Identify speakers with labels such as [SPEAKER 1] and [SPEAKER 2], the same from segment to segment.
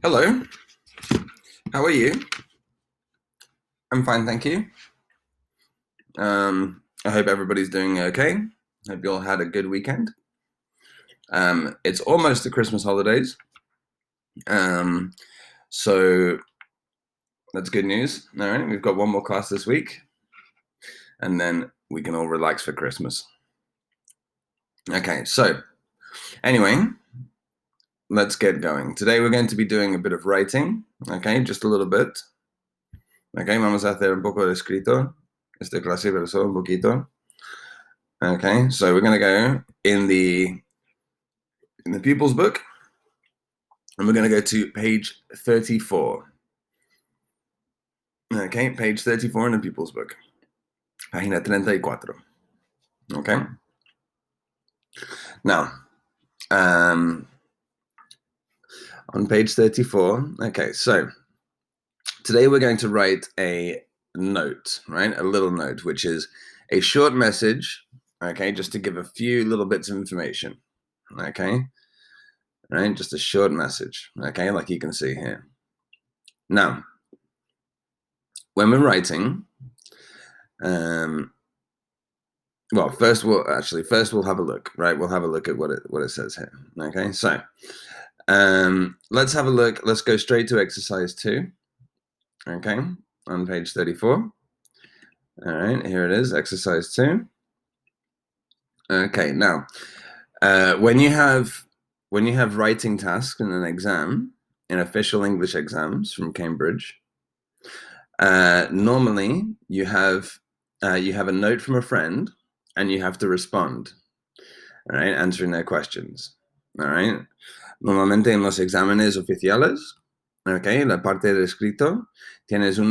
[SPEAKER 1] Hello, how are you? I'm fine, thank you. I hope everybody's doing okay. Hope you all had a good weekend. It's almost the Christmas holidays, um, so that's good news. All right, we've got one more class this week, and then we can all relax for Christmas. Okay, so anyway, let's get going. Today we're going to be doing a bit of writing, okay, just a little bit. Okay, vamos a hacer un poco de escrito. Esta clase, pero solo un poquito. Okay, so we're going to go in the pupils book, and we're going to go to page 34. Okay, page 34 in the pupils book. Página 34. Okay. Now, on page 34, okay, so today we're going to write a note, right? A little note, which is a short message, okay, just to give a few little bits of information, okay? Right, just a short message, okay, like you can see here. Now, when we're writing, well, first we'll have a look, right? We'll have a look at what it says here. Okay, so let's have a look. Let's go straight to exercise 2. Okay, on page 34. All right, here it is, exercise 2. Okay, now when you have writing tasks in an exam, in official English exams from Cambridge, normally you have a note from a friend, and you have to respond. All right, answering their questions. All right. Normalmente en los exámenes oficiales, okay, la parte del escrito, tienes un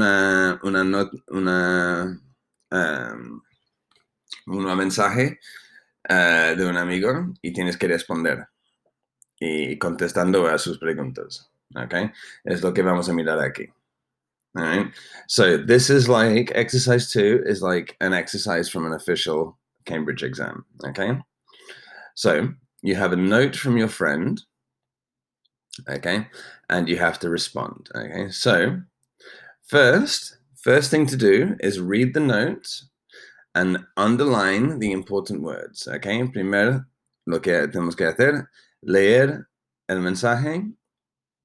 [SPEAKER 1] mensaje de un amigo y tienes que responder y contestando a sus preguntas. Okay, es lo que vamos a mirar aquí. All right. So this is like exercise 2 is like an exercise from an official Cambridge exam. Okay. So you have a note from your friend, okay, and you have to respond. Okay, so first thing to do is read the note and underline the important words. Okay, primero lo que tenemos que hacer, leer el mensaje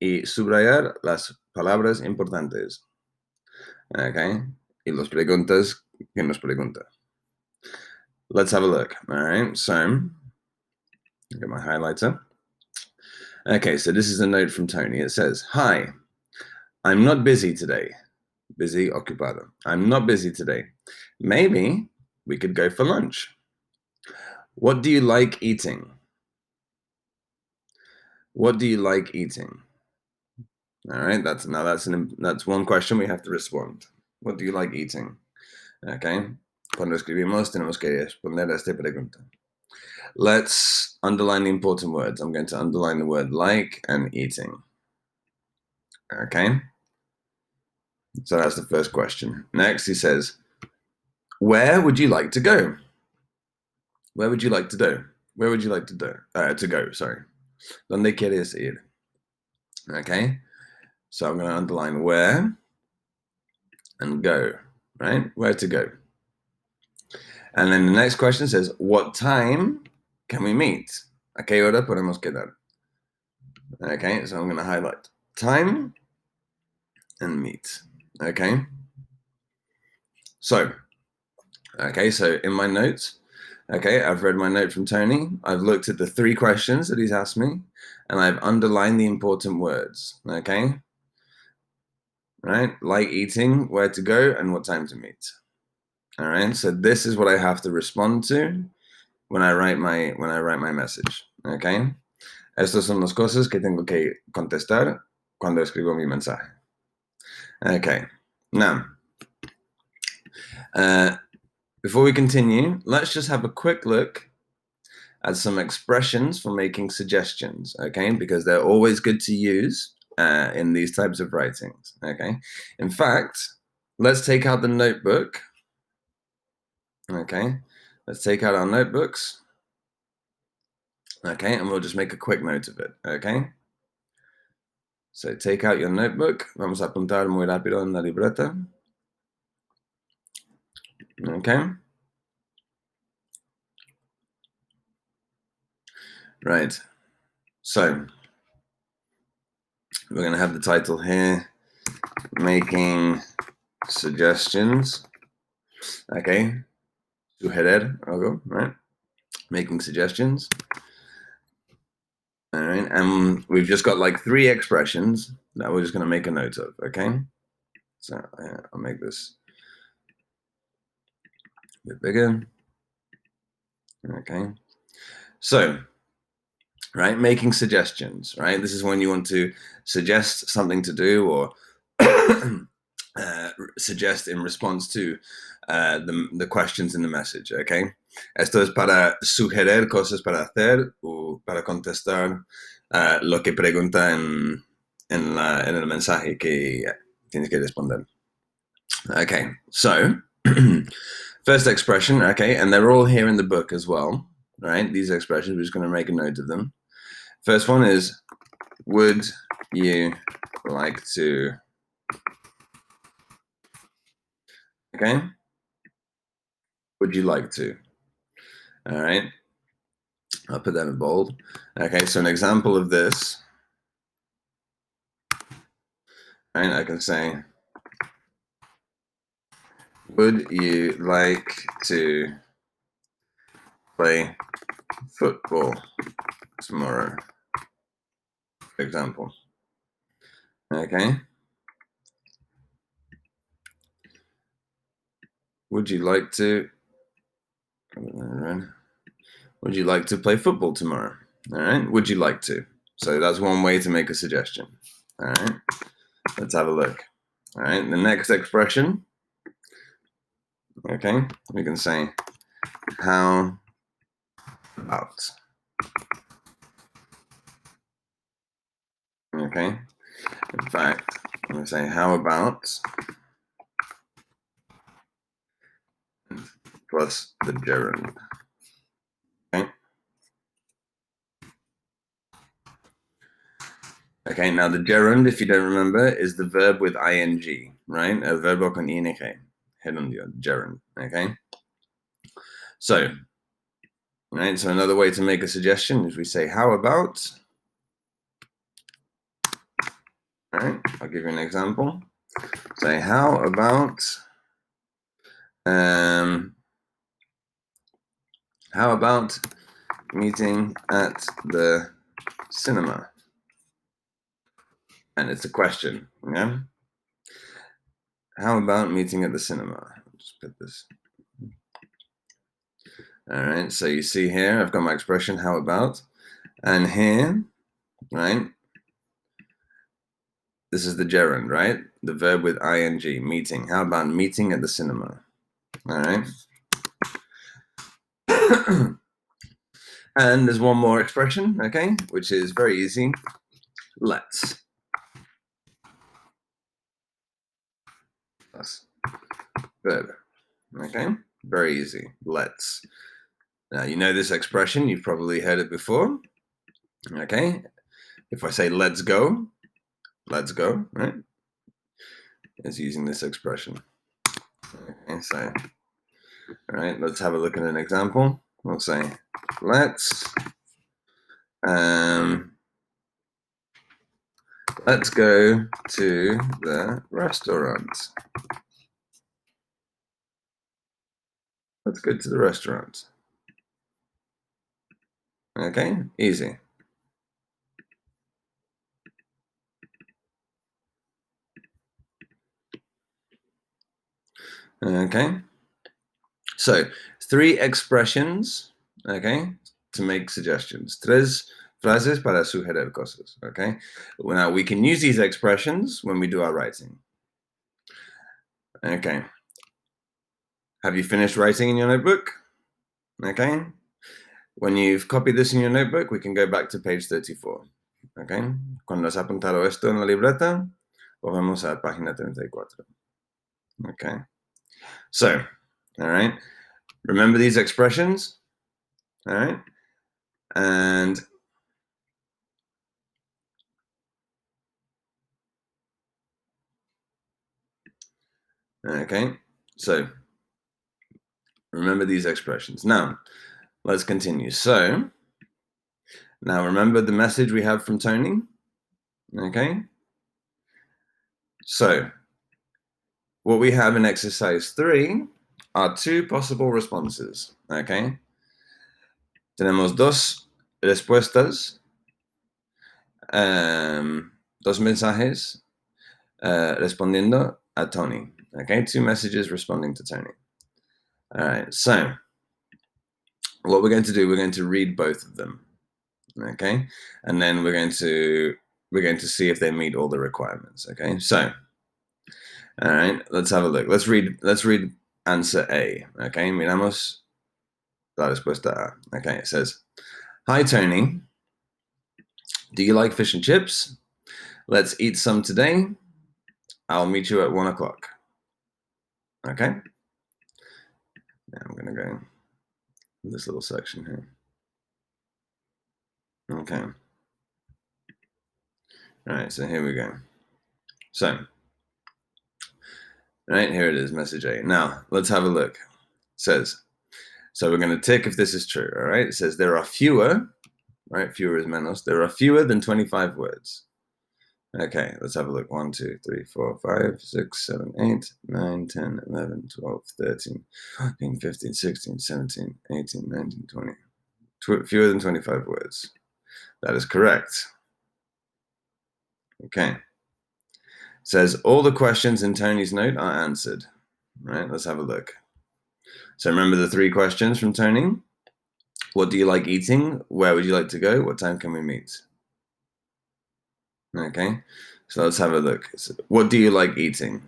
[SPEAKER 1] y subrayar las palabras importantes. Okay, y las preguntas que nos pregunta. Let's have a look. All right, so get my highlighter. Okay, so this is a note from Tony. It says, "Hi, I'm not busy today." Busy, ocupado. I'm not busy today. Maybe we could go for lunch. What do you like eating? What do you like eating? All right, that's one question we have to respond. What do you like eating? Okay. Cuando escribimos tenemos que responder a esta pregunta. Let's underline the important words. I'm going to underline the word like and eating. Okay. So that's the first question. Next, he says, where would you like to go? Where would you like to go? Where would you like to go? Sorry. ¿Dónde quieres ir? Okay. So I'm going to underline where and go, right? Where to go. And then the next question says, what time can we meet? ¿A qué hora podemos quedar? Okay, so I'm going to highlight time and meet. Okay. So in my notes, okay, I've read my note from Tony. I've looked at the 3 questions that he's asked me, and I've underlined the important words. Okay. Right? Like eating, where to go, and what time to meet. All right. So this is what I have to respond to when I write my message. Okay. Estas son las cosas que tengo que contestar cuando escribo mi mensaje. Okay. Now, before we continue, let's just have a quick look at some expressions for making suggestions, okay? Because they're always good to use in these types of writings, okay? In fact, let's take out the notebook, okay? Let's take out our notebooks, okay? And we'll just make a quick note of it, okay? So take out your notebook. Vamos a apuntar muy rápido en la libreta. Okay. Right. So we're going to have the title here, making suggestions. Okay. Sugerir algo, right? Making suggestions. All right. And we've just got like 3 expressions that we're just going to make a note of. Okay. So I'll make this a bit bigger. Okay. So, right, making suggestions, right? This is when you want to suggest something to do or suggest in response to the questions in the message, okay? Esto es para sugerir cosas para hacer o para contestar lo que pregunta en el mensaje que tienes que responder. Okay, so first expression, okay, and they're all here in the book as well, right? These expressions, we're just going to make a note of them. First one is, would you like to? Okay. Would you like to? All right. I'll put that in bold. Okay, so an example of this, right? I can say, would you like to play football tomorrow? For example. Okay. Would you like to? Would you like to play football tomorrow? All right. Would you like to? So that's one way to make a suggestion. All right. Let's have a look. All right. The next expression. Okay. We can say, how about? Okay. In fact, I'm going to say, how about? Plus the gerund. Okay. Okay, now the gerund, if you don't remember, is the verb with ing, right? El verbo con ing. Gerundio, gerund. Okay. So, right. So another way to make a suggestion is we say, how about? All right. I'll give you an example. Say, how about? How about meeting at the cinema? And it's a question. Yeah. How about meeting at the cinema? I'll just put this. All right, so you see here, I've got my expression, how about? And here, right, this is the gerund, right? The verb with ing, meeting. How about meeting at the cinema? All right. And there's one more expression, okay, which is very easy. Let's. That's verb. Okay, very easy. Let's. Now, you know this expression, you've probably heard it before. Okay, if I say let's go, right? It's using this expression. Okay, so, all right, let's have a look at an example. We'll say, let's go to the restaurant. Let's go to the restaurant. Okay, easy. Okay, so 3 expressions, okay, to make suggestions. 3 frases para sugerir cosas, okay? Now, we can use these expressions when we do our writing. Okay. Have you finished writing in your notebook? Okay. When you've copied this in your notebook, we can go back to page 34. Okay. Cuando has apuntado esto en la libreta, volvemos a la página 34. Okay. So, all right. Remember these expressions? All right. And Okay, so remember these expressions. Now, let's continue. So, now remember the message we have from Tony? Okay, so what we have in exercise 3 are two possible responses. Okay, tenemos dos respuestas, dos mensajes respondiendo a Tony. Okay, two messages responding to Tony. All right, so what we're going to do, we're going to read both of them. Okay, and then we're going to see if they meet all the requirements. Okay, so all right, let's have a look. Let's read answer A. Okay, miramos la respuesta A. Okay, it says, "Hi Tony, do you like fish and chips? Let's eat some today. I'll meet you at 1 o'clock." Okay, now I'm gonna go in this little section here. Okay, all right, so here we go. So, right here it is, message A. Now let's have a look. It says, so we're going to tick if this is true. All right, it says there are fewer, right? Fewer is menos. There are fewer than 25 words. Okay, let's have a look. 1, 2, 3, 4, 5, 6, 7, 8, 9, 10, 11, 12, 13, 14, 15, 16, 17, 18, 19, 20. Fewer than 25 words. That is correct. Okay. It says all the questions in Tony's note are answered. All right, let's have a look. So remember the 3 questions from Tony? What do you like eating? Where would you like to go? What time can we meet? Okay, so let's have a look. So, what do you like eating?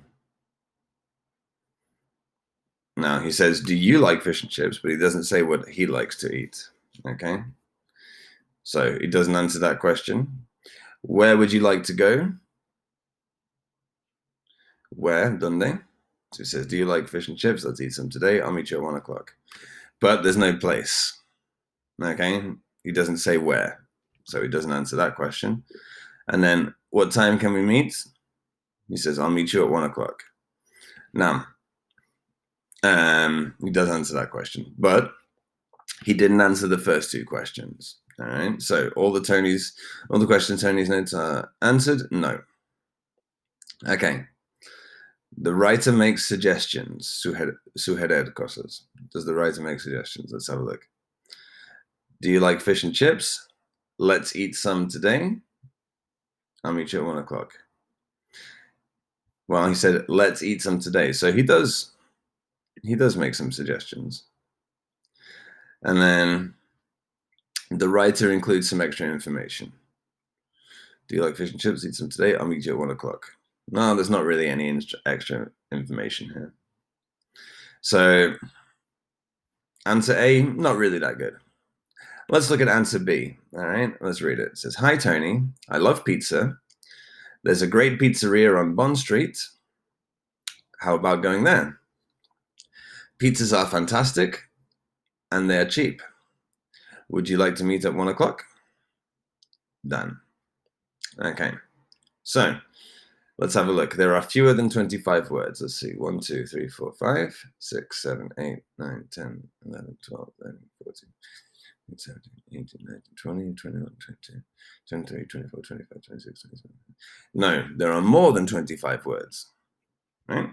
[SPEAKER 1] Now he says, do you like fish and chips? But he doesn't say what he likes to eat. Okay, so he doesn't answer that question. Where would you like to go? Where? Donde? So he says, do you like fish and chips? Let's eat some today. I'll meet you at 1 o'clock. But there's no place. Okay, he doesn't say where. So he doesn't answer that question. And then, what time can we meet? He says, I'll meet you at 1 o'clock. Now, he does answer that question, but he didn't answer the first 2 questions. All right, so all the questions Tony's notes are answered? No. Okay. The writer makes suggestions. Sugerir cosas. Does the writer make suggestions? Let's have a look. Do you like fish and chips? Let's eat some today. I'll meet you at 1 o'clock. Well, he said, let's eat some today. So he does make some suggestions. And then the writer includes some extra information. Do you like fish and chips? Eat some today. I'll meet you at 1 o'clock. No, there's not really any extra information here. So answer A, not really that good. Let's look at answer B. All right, let's read it. It says, hi, Tony. I love pizza. There's a great pizzeria on Bond Street. How about going there? Pizzas are fantastic and they're cheap. Would you like to meet at 1 o'clock? Done. Okay, so let's have a look. There are fewer than 25 words. Let's see. 1, 2, 3, 4, 5, 6, 7, 8, 9, 10, 11, 12, 13, 14, 17, 18, 19, 20, 21, 22, 23, 24, 25, 26, 27. No, there are more than 25 words. Right?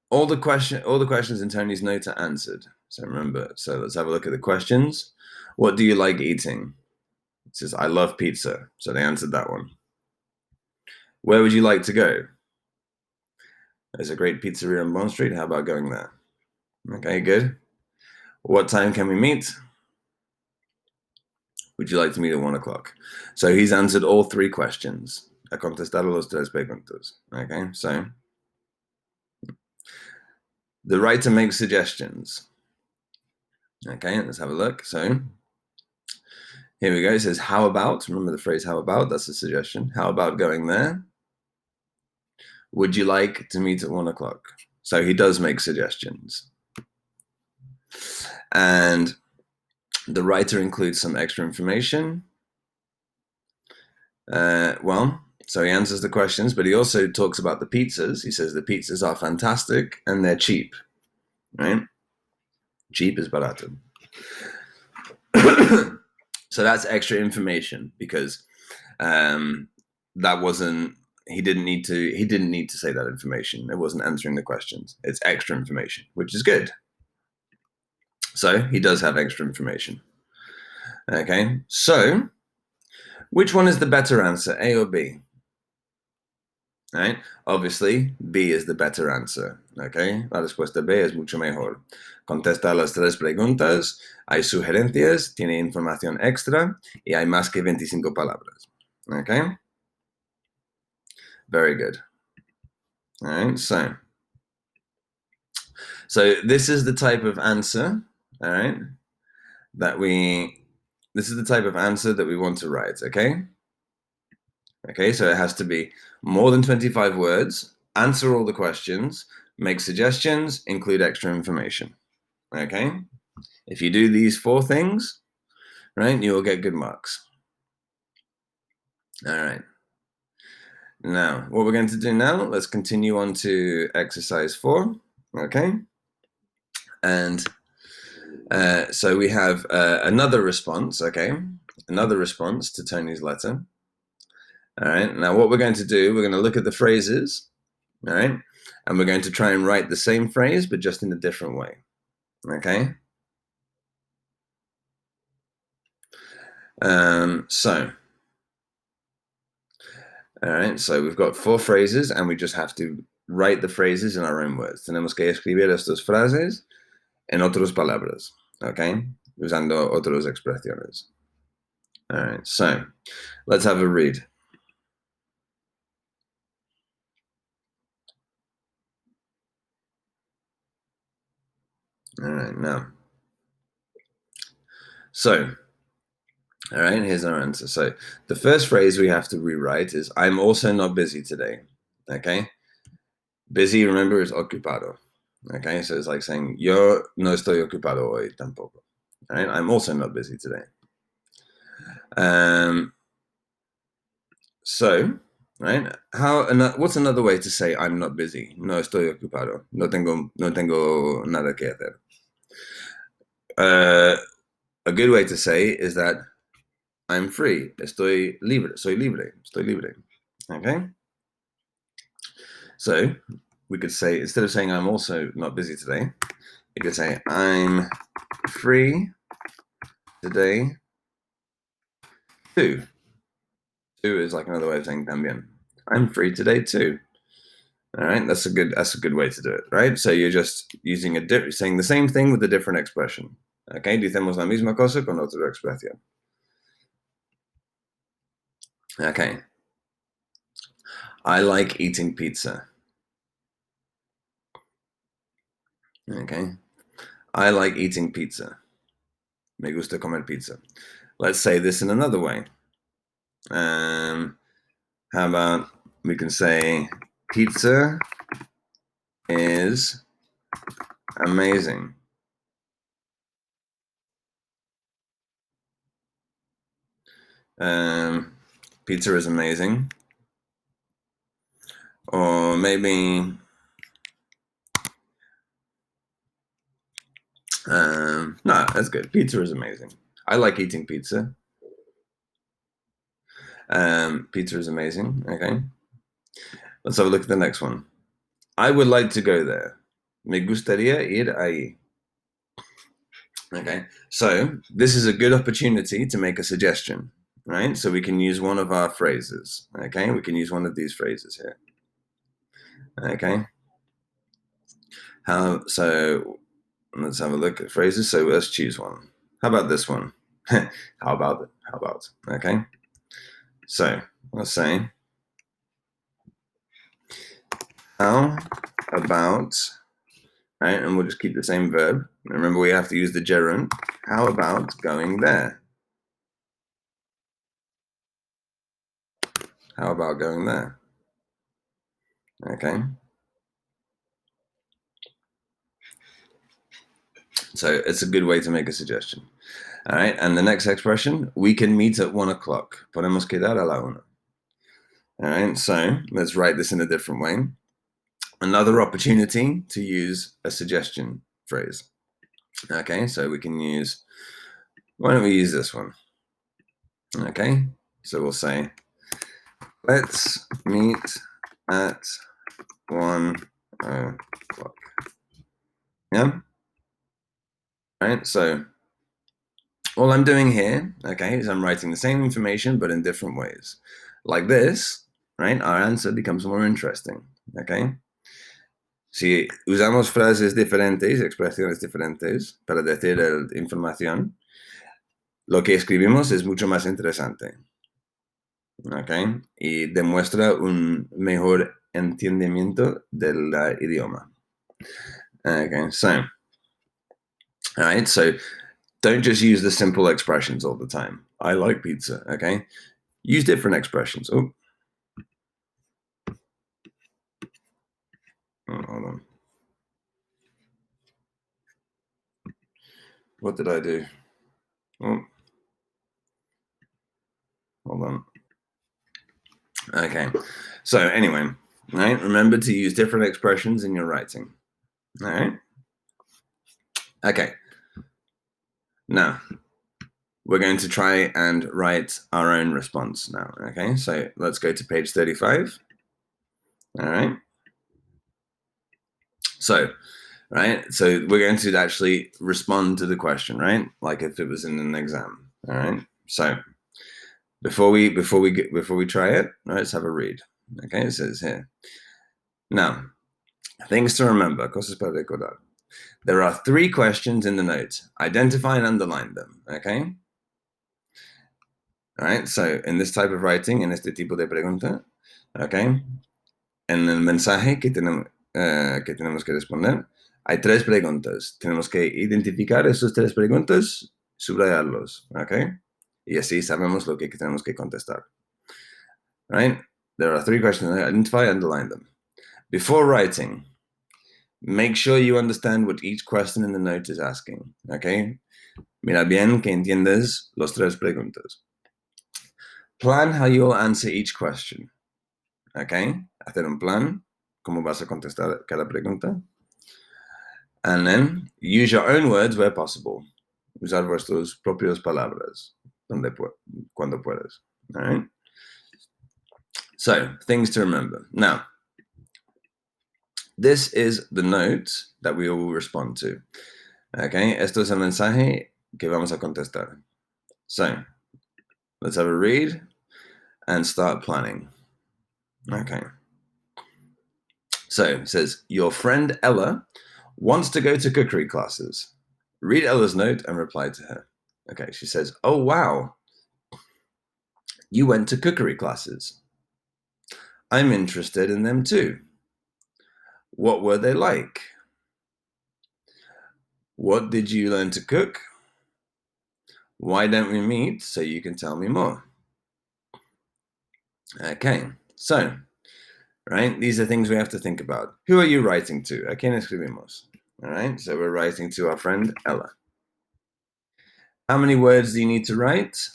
[SPEAKER 1] All the questions in Tony's note are answered. So remember, let's have a look at the questions. What do you like eating? It says, I love pizza. So they answered that one. Where would you like to go? There's a great pizzeria on Bond Street. How about going there? Okay, good. What time can we meet? Would you like to meet at 1 o'clock? So he's answered all 3 questions. Ha contestado los 3 preguntas. Okay, so the writer makes suggestions. Okay, let's have a look. So here we go. It says, how about? Remember the phrase how about? That's a suggestion. How about going there? Would you like to meet at 1 o'clock? So he does make suggestions. And the writer includes some extra information. Well, So he answers the questions, but he also talks about the pizzas. He says the pizzas are fantastic and they're cheap, right? Cheap is barato. So that's extra information because that wasn't he didn't need to say that information. It wasn't answering the questions. It's extra information, which is good. So he does have extra information. Okay, so which one is the better answer, A or B? Right? Obviously, B is the better answer. Okay, la respuesta B es mucho mejor. Contesta las tres preguntas, hay sugerencias, tiene información extra y hay más que 25 palabras. Okay, very good. All right, so this is the type of answer, all right, this is the type of answer that we want to write, okay? Okay, so it has to be more than 25 words, answer all the questions, make suggestions, include extra information, okay? If you do these 4 things, right, you will get good marks. All right. Now, what we're going to do now, let's continue on to exercise 4, okay? And so we have another response, okay? Another response to Tony's letter. All right, now what we're going to do, we're going to look at the phrases, all right? And we're going to try and write the same phrase, but just in a different way, okay? All right, so we've got 4 phrases and we just have to write the phrases in our own words. Tenemos que escribir estas frases en otras palabras, okay? Usando otras expresiones. All right, so let's have a read. All right, now. So, all right, here's our answer. So the first phrase we have to rewrite is, I'm also not busy today, okay? Busy, remember, is ocupado, okay? So it's like saying, yo no estoy ocupado hoy tampoco, all right? I'm also not busy today. So, right, what's another way to say I'm not busy? No estoy ocupado, no tengo nada que hacer. A good way to say is that I'm free, soy libre, okay? So we could say, instead of saying I'm also not busy today, you could say I'm free today too. Too is like another way of saying también. I'm free today too. All right, that's a good way to do it, right? So you're just using saying the same thing with a different expression. Okay, decimos la misma cosa con otra expresión. Okay. I like eating pizza. Okay. I like eating pizza. Me gusta comer pizza. Let's say this in another way. How about we can say pizza is amazing. Pizza is amazing. Or maybe no, that's good. Pizza is amazing. I like eating pizza. Pizza is amazing. Okay. Let's have a look at the next one. I would like to go there. Me gustaría ir ahí. Okay. So this is a good opportunity to make a suggestion, right? So we can use one of our phrases. Okay. We can use one of these phrases here. Okay. So let's have a look at phrases. So let's choose one. How about this one? How about? Okay. So let's say, how about, right? And we'll just keep the same verb. Remember, we have to use the gerund. How about going there? How about going there? Okay. So it's a good way to make a suggestion. All right. And the next expression, we can meet at 1 o'clock. Podemos quedar a la una. All right, so let's write this in a different way. Another opportunity to use a suggestion phrase. Okay, so we can use, why don't we use this one? Okay, so we'll say, let's meet at 1:00. Yeah, right, so all I'm doing here, okay, is I'm writing the same information but in different ways. Like this, right, our answer becomes more interesting, okay? Si usamos frases diferentes, expresiones diferentes para decir información, lo que escribimos es mucho más interesante, ¿ok? Y demuestra un mejor entendimiento del idioma. Okay, so, all right, so don't just use the simple expressions all the time. I like pizza, okay? Use different expressions. Oh, hold on. What did I do? Oh, hold on. Okay, so anyway, right, remember to use different expressions in your writing. All right. Okay. Now, we're going to try and write our own response now. Okay, so let's go to page 35. All right. So, right, so we're going to actually respond to the question, right? Like if it was in an exam. All right. So before we try it, let's have a read. Okay, it says here. Now, things to remember, cosas para recordar. There are 3 questions in the note. Identify and underline them, okay? All right, so in this type of writing, en este tipo de pregunta, okay, en el mensaje que tenemos que responder, hay 3 preguntas. Tenemos que identificar esas 3 preguntas, subrayarlos, okay? Y así sabemos lo que tenemos que contestar. Right? There are 3 questions. Identify, underline them. Before writing, make sure you understand what each question in the note is asking, okay? Mira bien que entiendes los 3 preguntas. Plan how you'll answer each question, okay? Hacer un plan, cómo vas a contestar cada pregunta. And then use your own words where possible. Usar vuestras propias palabras cuando puedas, all right? So, things to remember. Now, this is the note that we will respond to. Okay, esto es el mensaje que vamos a contestar. So, let's have a read and start planning. Okay. So, it says, your friend Ella wants to go to cookery classes. Read Ella's note and reply to her. Okay, she says, oh, wow. You went to cookery classes. I'm interested in them too. What were they like? What did you learn to cook? Why don't we meet so you can tell me more? Okay, so, right, these are things we have to think about. Who are you writing to? ¿A quién escribimos? All right, so we're writing to our friend Ella. How many words do you need to write?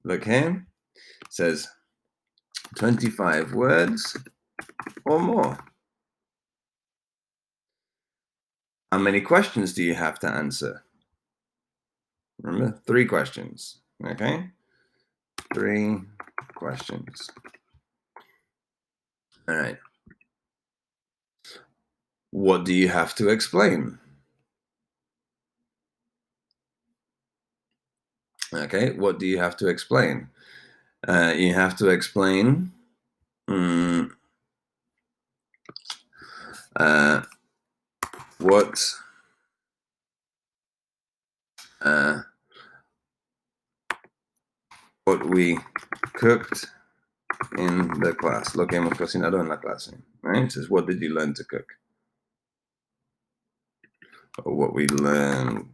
[SPEAKER 1] Look here. It says 25 words or more. How many questions do you have to answer? Remember, 3 questions. Okay? 3 questions. All right. What do you have to explain? Okay, what do you have to explain? You have to explain what we cooked in the class. Lo que hemos cocinado en la clase. Right? It says, what did you learn to cook? Or what we learned.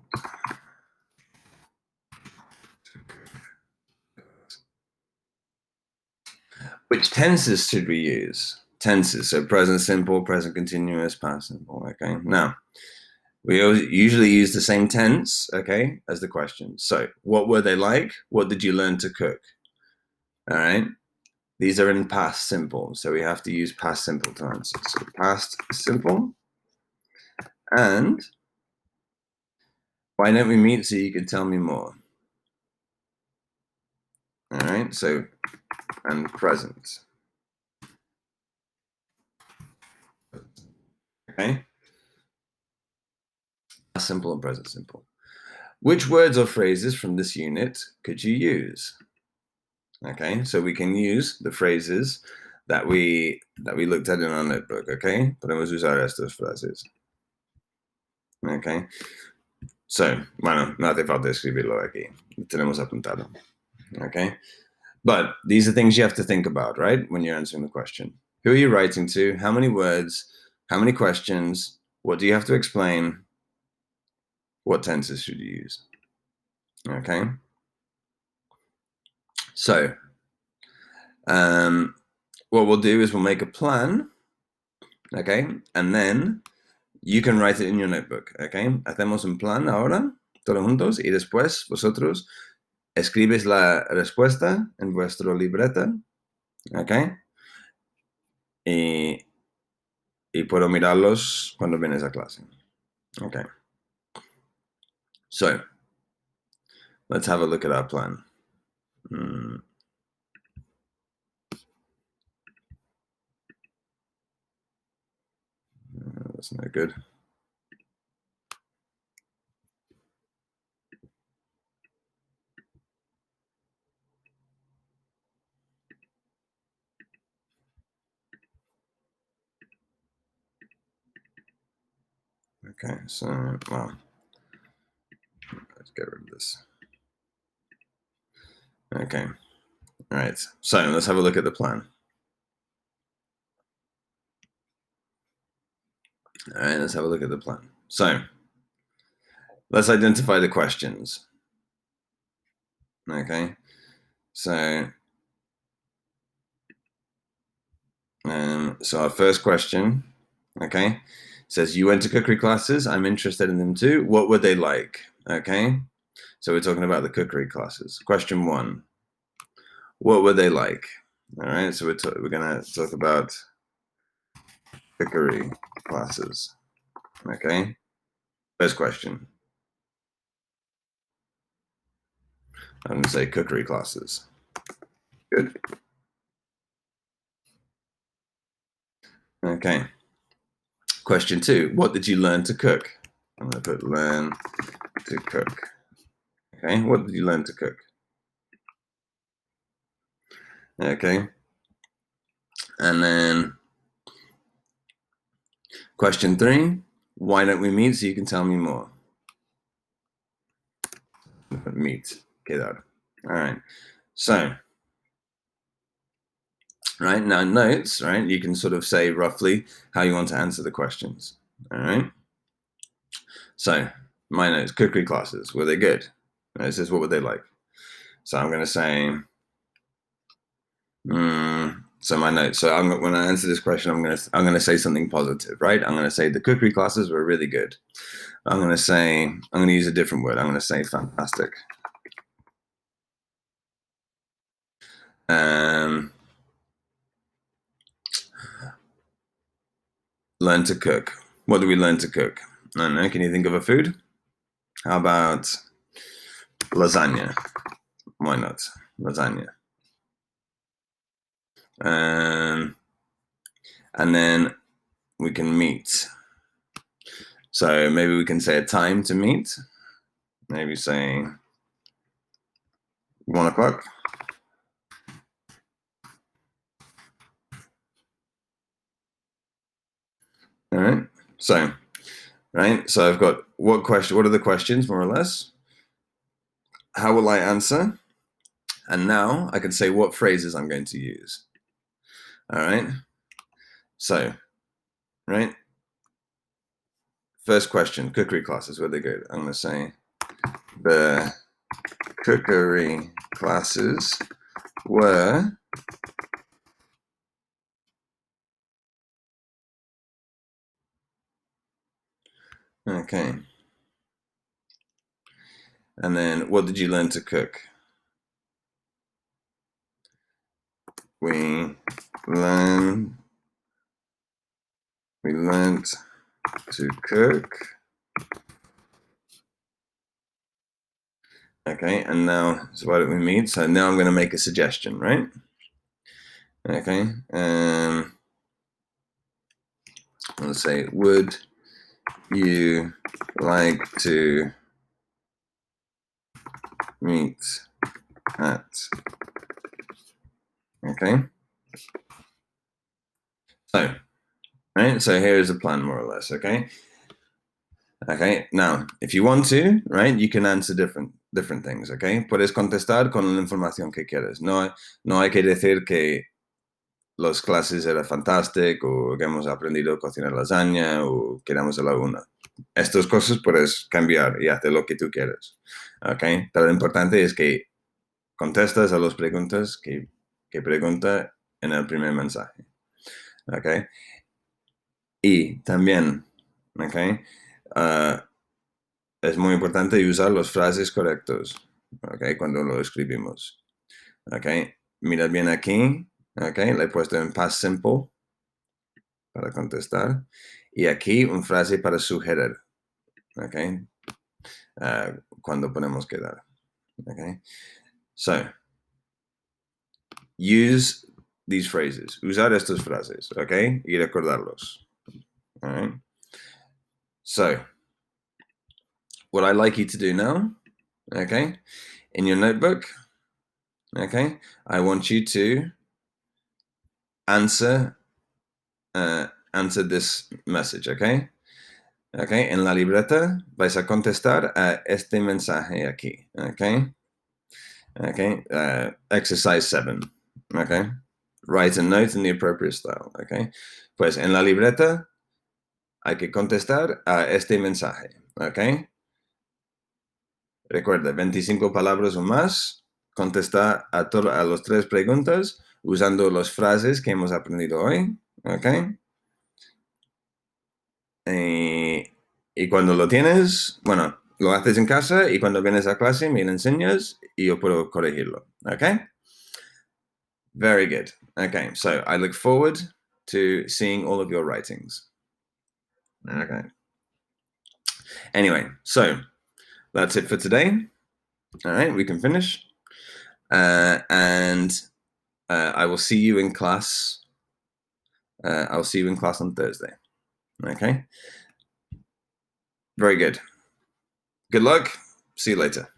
[SPEAKER 1] Which tenses should we use? Tenses, so present simple, present continuous, past simple, okay? Now, we usually use the same tense, okay, as the question. So, what were they like? What did you learn to cook? All right? these are in past simple, so we have to use past simple to answer. So past simple, and why don't we meet so you can tell me more? All right, so, and present. Okay, past simple and present simple. Which words or phrases from this unit could you use? Okay, so we can use the phrases that we looked at in our notebook. Okay, podemos usar estas frases. Okay, so, bueno, no hace falta escribirlo aquí. Tenemos apuntado. Okay, but these are things you have to think about, right? When you're answering the question. Who are you writing to? How many words? How many questions? What do you have to explain? What tenses should you use? Okay, so what we'll do is we'll make a plan. Okay, and then you can write it in your notebook. Okay, hacemos un plan ahora, todos juntos, y después vosotros escribes la respuesta en vuestra libreta. Okay, y puedo mirarlos cuando vienes a clase. Okay, so let's have a look at our plan. That's no good. Okay, so, well, let's get rid of this. Okay, all right, so let's have a look at the plan. All right, let's have a look at the plan. So, let's identify the questions. Okay, so our first question, okay, says you went to cookery classes. I'm interested in them too. What were they like? Okay, so we're talking about the cookery classes. Question 1: what were they like? All right, so we're gonna talk about cookery classes. Okay, first question. I'm gonna say cookery classes. Good. Okay. Question 2: what did you learn to cook? I'm gonna put learn to cook. Okay, what did you learn to cook? Okay, and then question 3: why don't we meet so you can tell me more? Meet. Quedar. All right. So, right now, notes, right? You can sort of say roughly how you want to answer the questions. All right. So, my notes, cookery classes, were they good? It says, what were they like? So, I'm going to say, so my notes. So, when I answer this question, I'm going to say something positive, right? I'm going to say the cookery classes were really good. I'm going to use a different word. I'm going to say fantastic. Learn to cook. What do we learn to cook? I don't know. Can you think of a food? How about lasagna? Why not? Lasagna. And then we can meet. So maybe we can say a time to meet. Maybe say 1 o'clock. All right. So, right. So I've got what question? What are the questions, more or less? How will I answer? And now I can say what phrases I'm going to use. All right. So, right. First question: cookery classes. Were they good? I'm going to say the cookery classes were okay. And then what did you learn to cook? we learned to cook. Okay, and now, so what do we meet? So now I'm going to make a suggestion, right? Okay, let's say, would you like to meet at? Okay, so, right, so here's the plan more or less, okay? Okay, now, if you want to, right, you can answer different things, okay? Puedes contestar con la información que quieres. No hay que decir que las clases eran fantásticas o que hemos aprendido a cocinar lasaña o quedamos a la una. Estas cosas puedes cambiar y hacer lo que tú quieras, ¿ok? Pero lo importante es que contestas a las preguntas que pregunta en el primer mensaje, ¿ok? Y también, ¿ok? Es muy importante usar las frases correctas, ¿ok? Cuando lo escribimos, ¿ok? Mira bien aquí, ¿ok? Le he puesto en past simple para contestar. Y aquí una frase para sugerir, ¿ok? Cuando podemos quedar, ¿ok? So, use these phrases. Usar estas frases, ¿ok? Y recordarlos. All right? So, what I'd like you to do now, okay, in your notebook, okay, I want you to answer this message, okay? Okay, en la libreta vais a contestar a este mensaje aquí, okay? Okay, exercise 7, okay? Write a note in the appropriate style, okay? Pues en la libreta hay que contestar a este mensaje, okay? Recuerda, 25 palabras o más, contesta a las 3 preguntas usando las frases que hemos aprendido hoy, ¿ok? Y cuando lo tienes, bueno, lo haces en casa y cuando vienes a clase me lo enseñas y yo puedo corregirlo, ¿ok? Very good. Okay, so I look forward to seeing all of your writings. Okay. Anyway, so that's it for today. All right, we can finish. And I will see you in class. I'll see you in class on Thursday. Okay. Very good. Good luck. See you later.